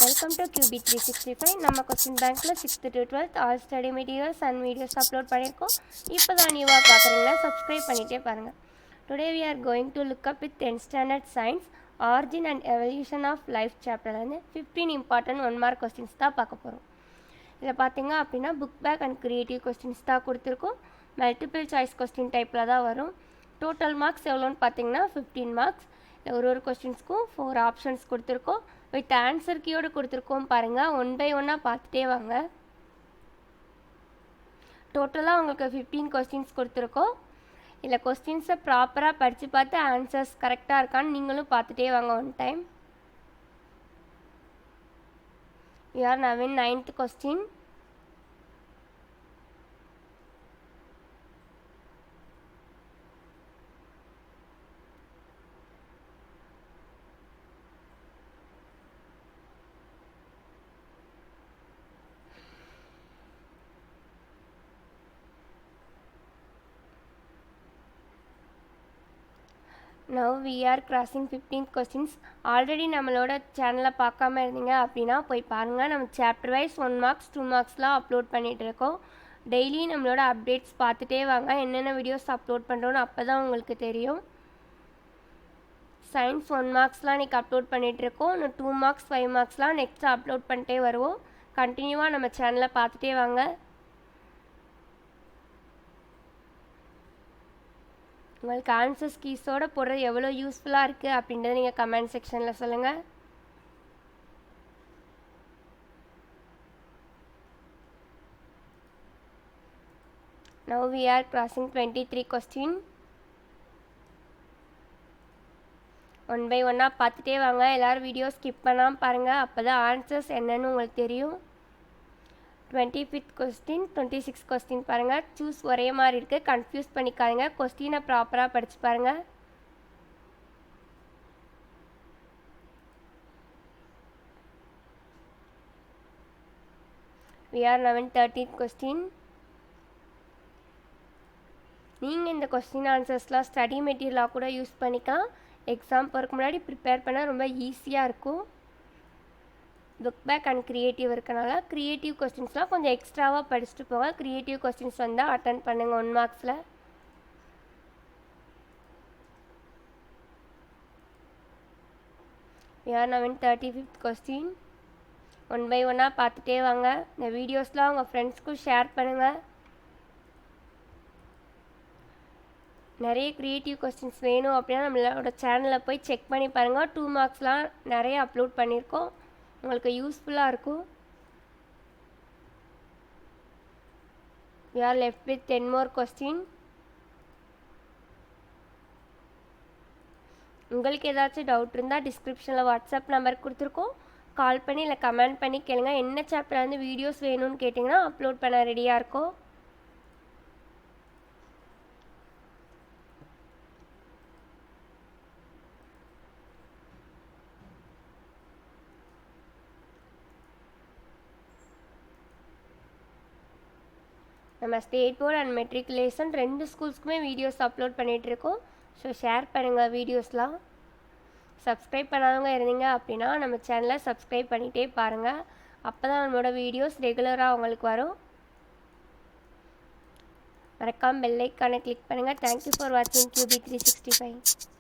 Welcome to QB365. நம்ம question பேங்க்ல 6th to 12th all study materials and videos upload பண்ணியிருக்கோம். இப்போ தான் நியூவாக பார்க்குறீங்கன்னா சப்ஸ்கிரைப் பண்ணிகிட்டே பாருங்கள். Today we are going to look up with 10th standard science origin and evolution of life chapter வந்து 15 important 1 mark questions தான் பார்க்க போகிறோம். இதில் பார்த்தீங்க அப்படின்னா book back and creative questions தான் கொடுத்துருக்கோம். மல்டிபிள் சாய்ஸ் கொஸ்டின் டைப்பில் தான் வரும். டோட்டல் மார்க்ஸ் எவ்வளோன்னு பார்த்தீங்கன்னா 15 மார்க்ஸ். ஒரு கொஸ்டின்ஸ்க்கும் 4 ஆப்ஷன்ஸ் கொடுத்துருக்கோம். வித் ஆன்சர் கீயோடு கொடுத்துருக்கோம் பாருங்கள். 1 by 1 பார்த்துட்டே வாங்க. டோட்டலாக உங்களுக்கு 15 கொஸ்டின்ஸ் கொடுத்துருக்கோம். இல்லை கொஸ்டின்ஸை ப்ராப்பராக படித்து பார்த்து ஆன்சர்ஸ் கரெக்டாக இருக்கான்னு நீங்களும் பார்த்துட்டே வாங்க one time. We are now in 9th question. Now we are crossing 15th questions. Already நம்மளோட சேனலை பார்க்காம இருந்தீங்க அப்படின்னா போய் பாருங்கள். நம்ம சாப்டர் வைஸ் 1 marks 2 marksலாம் அப்லோட் பண்ணிகிட்டு இருக்கோம். டெய்லி நம்மளோட அப்டேட்ஸ் பார்த்துட்டே வாங்க. என்னென்ன வீடியோஸ் அப்லோட் பண்ணுறோன்னு அப்போ தான் உங்களுக்கு தெரியும். சயின்ஸ் 1 marksலாம் இன்றைக்கி அப்லோட் பண்ணிகிட்ருக்கோம். இன்னும் 2 marks 5 marksலாம் நெக்ஸ்ட் அப்லோட் பண்ணிட்டே வருவோம். கண்டினியூவாக நம்ம சேனலை பார்த்துட்டே வாங்க. உங்களுக்கு ஆன்சர்ஸ் கீஸோடு போடுறது எவ்வளோ யூஸ்ஃபுல்லாக இருக்குது அப்படின்றத நீங்கள் கமெண்ட் செக்ஷனில் சொல்லுங்கள். Now we are crossing 23 question. 1 by 1 பார்த்துட்டே வாங்க. எல்லோரும் வீடியோ ஸ்கிப் பண்ணாமல் பாருங்கள். அப்போ தான் ஆன்சர்ஸ் என்னன்னு உங்களுக்கு தெரியும். 25th question 26 question பாருங்கள். சூஸ் ஒரே மாதிரி இருக்குது, கன்ஃபியூஸ் பண்ணிக்காதீங்க. கொஸ்டினை ப்ராப்பராக படித்து பாருங்கள். We are now in 13th question. நீங்கள் இந்த கொஸ்டின் ஆன்சர்ஸ்லாம் ஸ்டடி மெட்டீரியலாக கூட யூஸ் பண்ணிக்கலாம். எக்ஸாம் போகிறதுக்கு முன்னாடி ப்ரிப்பேர் பண்ணால் ரொம்ப ஈஸியாக இருக்கும். புக் பேக் அண்ட் க்ரியேட்டிவ் இருக்கனால க்ரியேட்டிவ் கொஸ்டின்ஸ்லாம் கொஞ்சம் எக்ஸ்ட்ராவாக படிச்சுட்டு போங்க. க்ரியேட்டிவ் கொஸ்டின்ஸ் வந்தால் அட்டன் பண்ணுங்கள் 1 marksல. We are now in 35th question. 1 by 1 பார்த்துட்டே வாங்க. இந்த வீடியோஸ்லாம் உங்கள் ஃப்ரெண்ட்ஸ்க்கும் ஷேர் பண்ணுங்கள். நிறைய க்ரியேட்டிவ் கொஸ்டின்ஸ் வேணும் அப்படின்னா நம்மளோட சேனலில் போய் செக் பண்ணி பாருங்கள். 2 marksலாம் நிறைய அப்லோட் பண்ணியிருக்கோம். உங்களுக்கு யூஸ்ஃபுல்லாக இருக்கும். We are left with 10 more question. உங்களுக்கு ஏதாச்சும் டவுட் இருந்தால் டிஸ்கிரிப்ஷனில் வாட்ஸ்அப் நம்பர் கொடுத்துருக்கோம். கால் பண்ணி இல்லை கமெண்ட் பண்ணி கேளுங்க. என்ன சாப்டர் வந்து வீடியோஸ் வேணும்னு கேட்டிங்கன்னா அப்லோட் பண்ண ரெடியாக இருக்கும். நம்ம ஸ்டேட் போர்டு அண்ட் மெட்ரிகுலேஷன் 2 ஸ்கூல்ஸ்க்குமே வீடியோஸ் அப்லோட் பண்ணிகிட்ருக்கோம். ஸோ ஷேர் பண்ணுங்கள் வீடியோஸ்லாம். சப்ஸ்கிரைப் பண்ணாதவங்க இருந்தீங்க அப்படின்னா நம்ம சேனலை சப்ஸ்கிரைப் பண்ணிகிட்டே பாருங்கள். அப்போ தான் நம்மளோட வீடியோஸ் ரெகுலராக உங்களுக்கு வரும். மறக்காமல் பெல் ஐக்கானை கிளிக் பண்ணுங்கள். தேங்க்யூ ஃபார் வாட்சிங் QB365.